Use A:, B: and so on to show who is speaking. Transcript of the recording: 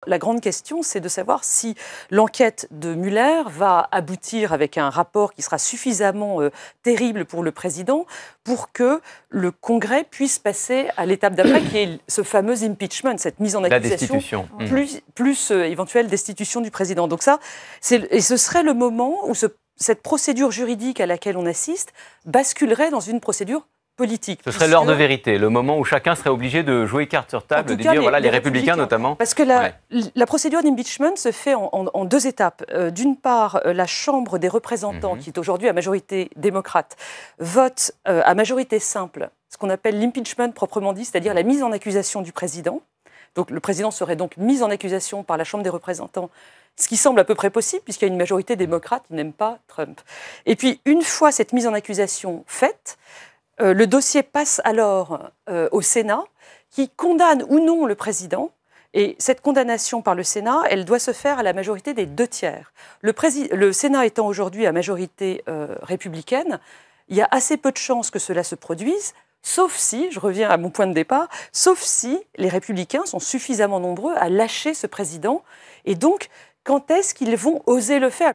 A: la grande question, c'est de savoir si l'enquête de Mueller va aboutir avec un rapport qui sera suffisamment terrible pour le président pour que le Congrès puisse passer à l'étape d'après, qui est ce fameux impeachment, cette mise en accusation, plus éventuelle destitution du président. Donc ça, et ce serait le moment où cette procédure juridique à laquelle on assiste basculerait dans une procédure politique.
B: Ce serait l'heure de vérité, le moment où chacun serait obligé de jouer carte sur table, de dire voilà, les républicains notamment.
A: Parce que la procédure d'impeachment se fait en deux étapes. D'une part, la Chambre des représentants, qui est aujourd'hui à majorité démocrate, vote à majorité simple ce qu'on appelle l'impeachment proprement dit, c'est-à-dire la mise en accusation du président. Donc le président serait donc mis en accusation par la Chambre des représentants, ce qui semble à peu près possible puisqu'il y a une majorité démocrate qui n'aime pas Trump. Et puis une fois cette mise en accusation faite, le dossier passe alors au Sénat, qui condamne ou non le président. Et cette condamnation par le Sénat, elle doit se faire à la majorité des 2/3. Le Sénat étant aujourd'hui à majorité républicaine, il y a assez peu de chances que cela se produise, sauf si, je reviens à mon point de départ, sauf si les républicains sont suffisamment nombreux à lâcher ce président. Et donc, quand est-ce qu'ils vont oser le faire ?